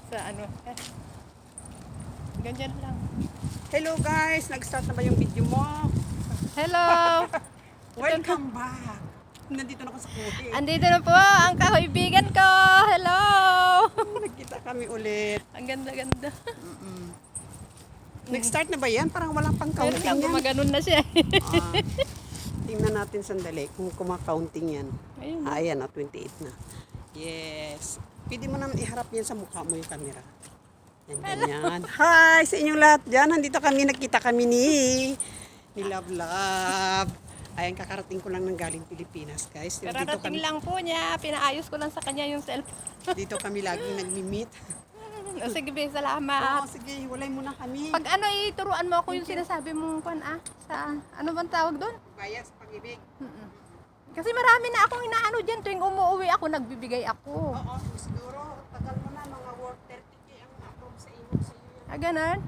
Sa ano. Ganyan lang. Hello guys, nag-start na ba yung video mo? Hello! Welcome back! Nandito na ako sa kuhi. Andito na po ang kaibigan ko! Hello! Nagkita kami ulit. Ang ganda-ganda. Nag-start na ba yan? Parang walang pang Pero counting nga, yan. gumaganon na siya. Tingnan natin sandali kung kuma-counting yan. Ayun. Ayan, 28 na. Yes. Pwede mo naman iharap yan sa mukha mo yung camera. Yan, ganyan. Hi sa inyong lahat dyan. Nandito kami, nakita kami ni Love Love. Ayan, kakarating ko lang ng galing Pilipinas, guys. Dito Kararating kami, lang po niya. Pinaayos ko lang sa kanya yung cellphone. dito kami laging nagmi-meet. O, sige, be, Oo, salamat. sige, hiwalay muna kami. Pag ano, ituruan mo ako yung sinasabi mong sa ano bang tawag doon? Bayas, pag-ibig. Kasi marami na akong inaano dyan. Tuwing umuwi ako, nagbibigay ako. Oo, siguro, tagal mo na, mga worth 30K ang approve sa iyo. Sa iyo yan. Ah, ganun?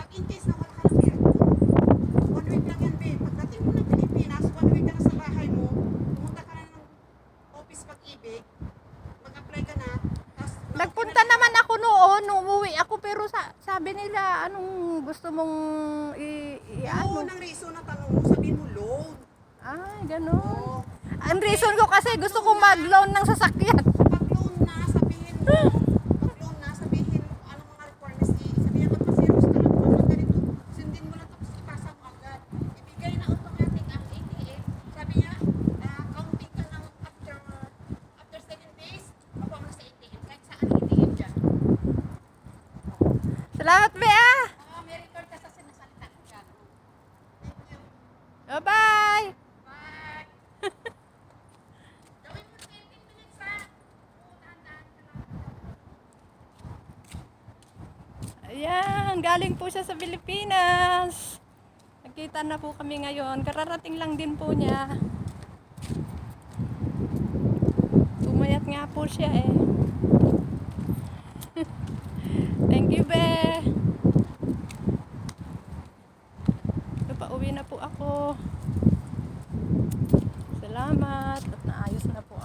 Pag in case na wala ka na pera, 1 week lang yan, babe. Pagdating mo ng Pilipinas, 1 week ka na sa bahay mo, pumunta ka na ng office pag-ibig, mag-apply ka na, tapos Nagpunta naman ako noon, umuwi ako, pero sabi nila, anong gusto mong Oo, ano? ng reason na tanong mo, sabihin mo loan. Ay, ganun. Oo. Ang reason ko kasi gusto ko mag-loan ng sasakyan. Pag loan na, sabihin mo, anong mga requirements, sabihin mo, pa-serious ka lang po ng ganito, sundin mo lang tapos ipasa mo agad. Ibigay na automatic ang ATM. Sabi niya, counting ka lang after 7 days, makuha mo na sa ATM, kahit saan ang ATM dyan. Salamat, Bea! May record ka sa sinasalita ko dyan. Thank you. Bye-bye! Bye! Gawin mo 20 minutes ha. Oo, dahan-dahan ka lang. Ayan, galing po siya sa Pilipinas. Nagkita na po kami ngayon. Kararating lang din po niya. Pumayat nga po siya eh. Thank you, Be. Pauwi na po ako. Salamat. At naayos na po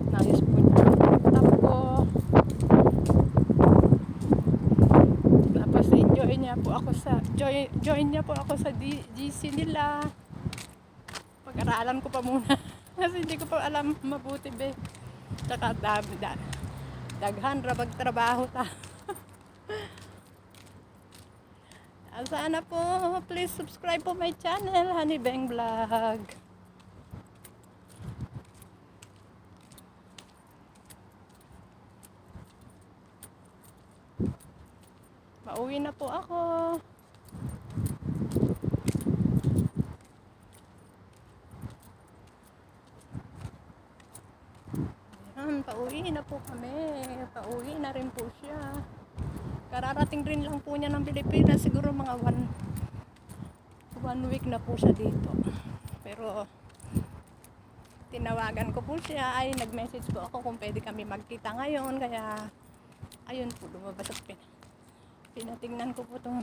naayos po niya ang laptop ko. Tapos enjoy niya po ako join niya po ako sa GC nila. Pag-aralan ko pa muna. Kasi hindi ko pa alam mabuti, Be. Tsaka daghan rabag trabaho ta. Sana po, please subscribe po my channel, Honey Beng Vlog. Pauwi na po ako. Ayan, pauwi na po kami. Pauwi na rin po siya. Kararating rin lang po niya ng Pilipinas. Siguro mga one week na po siya dito. Pero tinawagan ko po siya. Ay, nag-message po ako kung pwede kami magkita ngayon. Kaya, ayun po, lumabas at pinatingnan ko po itong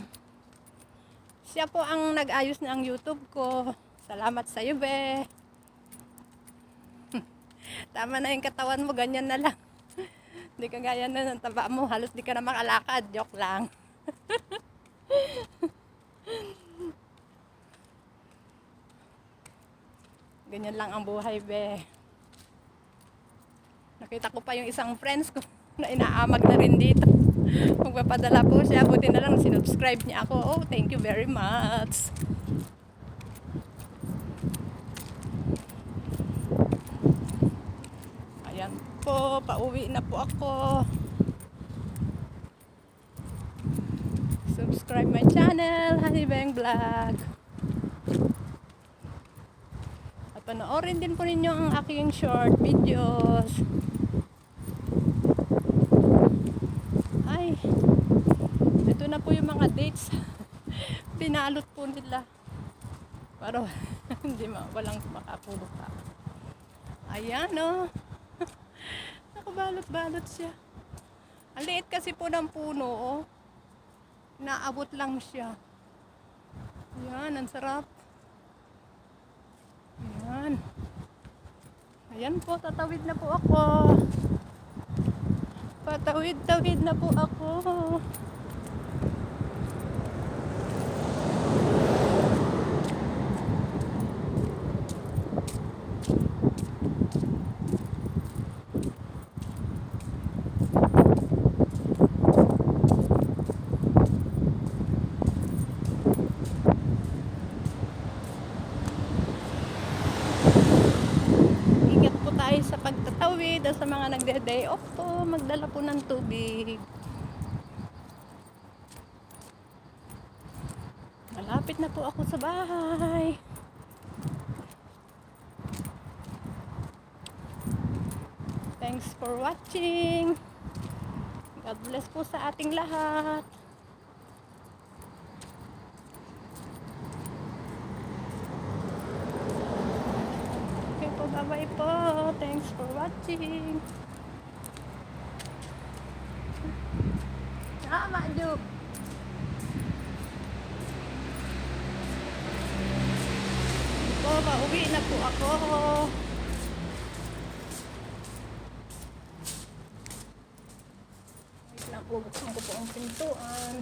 siya po ang nag-ayos ng YouTube ko. Salamat sa iyo, Be. Tama na yung katawan mo, ganyan na lang. Hindi ka gaya na ng taba mo, halos di ka na makalakad. Joke lang. Ganyan lang ang buhay, Be. Nakita ko pa yung isang friends ko na inaamag na rin dito. Magpapadala po siya. Buti na lang sinubscribe niya ako. Oh, thank you very much. Ayan po, pauwi na po ako. Subscribe my channel, Honey Beng Vlog. At panoorin din po ninyo ang aking short videos. Ay, ito na po yung mga dates. Pinalot po nila. Para hindi walang makapulo pa. Ayan o. Nakabalot-balot siya. Ang liit kasi po ng puno, oh. Naabot lang siya. Ayan, ang sarap. Ayan. Ayan po, tatawid na po ako. Patawid-tawid na po ako. Ingat po tayo sa pagtatawid at sa mga nagde-day off po, magdala po ng tubig. Malapit na po ako sa bahay. Thanks for watching. God bless po sa ating lahat. Okay po, bye-bye po. Thanks for watching. Maju. Po, pauwi na po ako. Wait lang po, buksan ko po ang pintuan.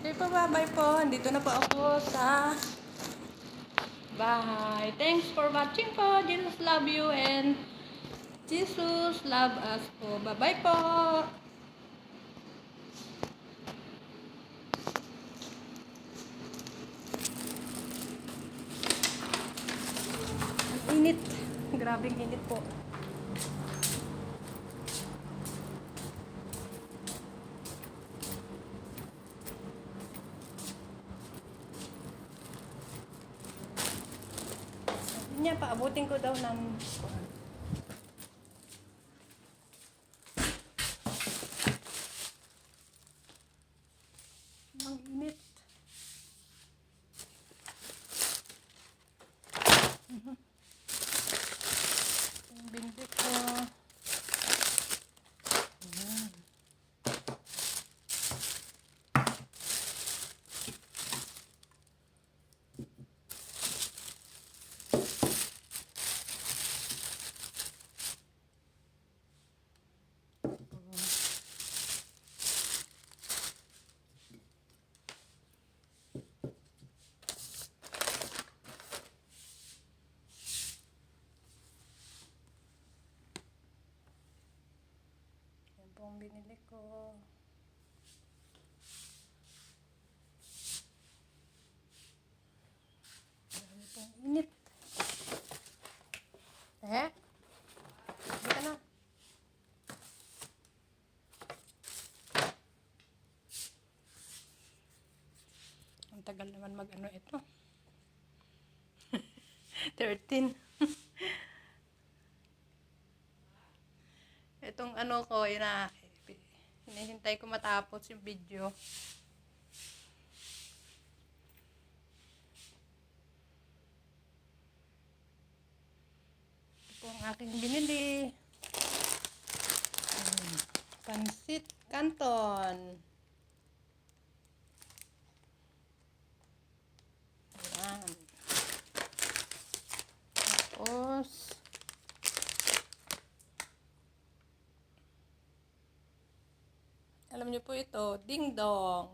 Okay po, bye-bye po. Andito na po ako sa bahay. Thanks for watching po. Jesus love you and Jesus love us po. Bye-bye po. Ang init. Grabing init po. Niya, paabutin ko daw ng ang init. Yung binti ko. Ayan. Yan po ang binili ko. Dami pong init. Hindi ka na. Ang tagal naman mag-ano ito. 13. Itong ano ko, hinihintay ko matapos yung video. Ito po ang aking binili. Pansit Canton. Ayan. Tapos, alam niyo po ito, Ding Dong.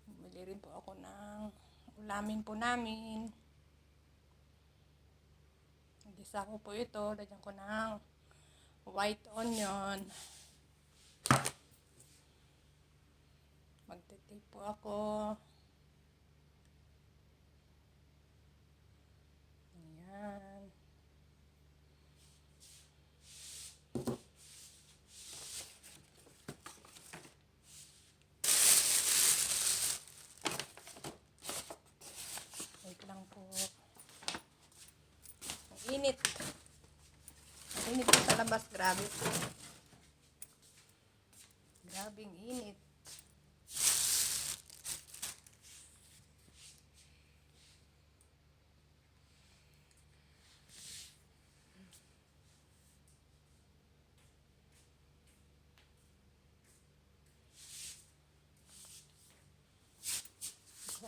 Bumili rin po ako ng ulamin po namin. Gisa ko po ito, lagyan ko ng white onion. Magtitip po ako. Ayan. Wait lang po. Ang init. Ang init po sa labas. Grabe po. Grabing init.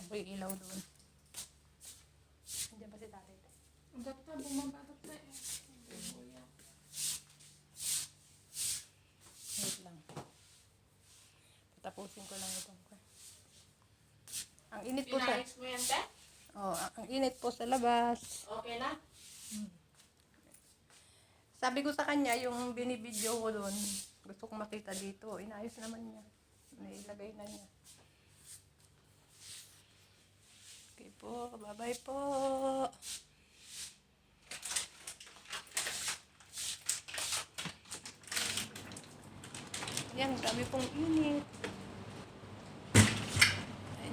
ko yung ilaw doon. Nandiyan ba si tatay? Basta bumabatot na eh. Kuya. Wait lang. Tapusin ko lang itong. Ang init po sa... Pinayos mo yan, te? Oh, ang init po sa labas. Okay na? Sabi ko sa kanya, yung binibidyo ko doon, gusto kong makita dito. Inayos naman niya. Nailagay na niya. Okay po, bye-bye po. Yan, grabe pong init.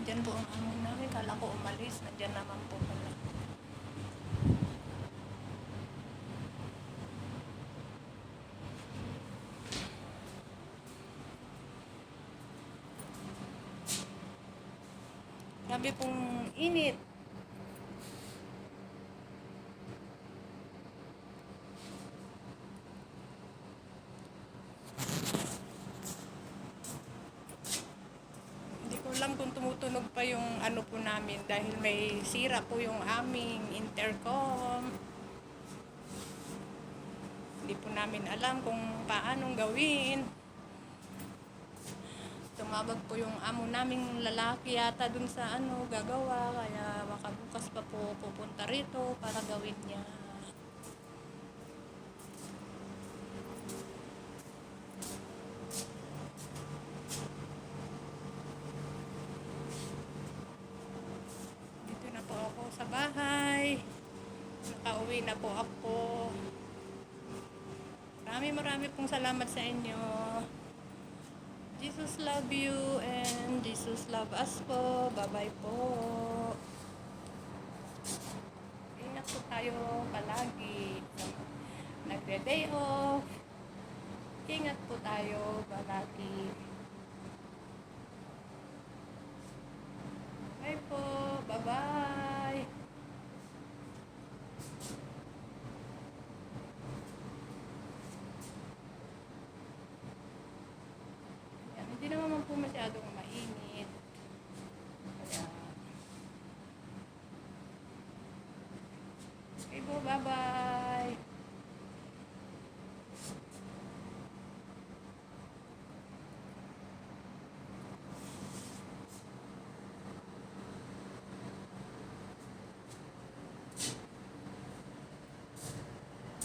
Nandyan po ang amo namin. Kala ko umalis. Nandyan naman po pala. Grabe pong init. Hindi ko alam kung tumutunog pa yung ano po namin dahil may sira po yung aming intercom. Hindi po namin alam kung paanong gawin. Tumawag po yung amo naming lalaki yata dun sa ano gagawa, kaya baka bukas pa po pupunta rito para gawin niya. Dito na po ako sa bahay. Nakauwi na po ako. Marami pong salamat sa inyo. Jesus love you and Jesus love us po. Bye-bye po. Ingat po tayo palagi. Nagre-day off. Ingat po tayo palagi. Bye po. Bye-bye. Yan, hindi naman po masyadong mainit. Kaya, okay po, bye-bye.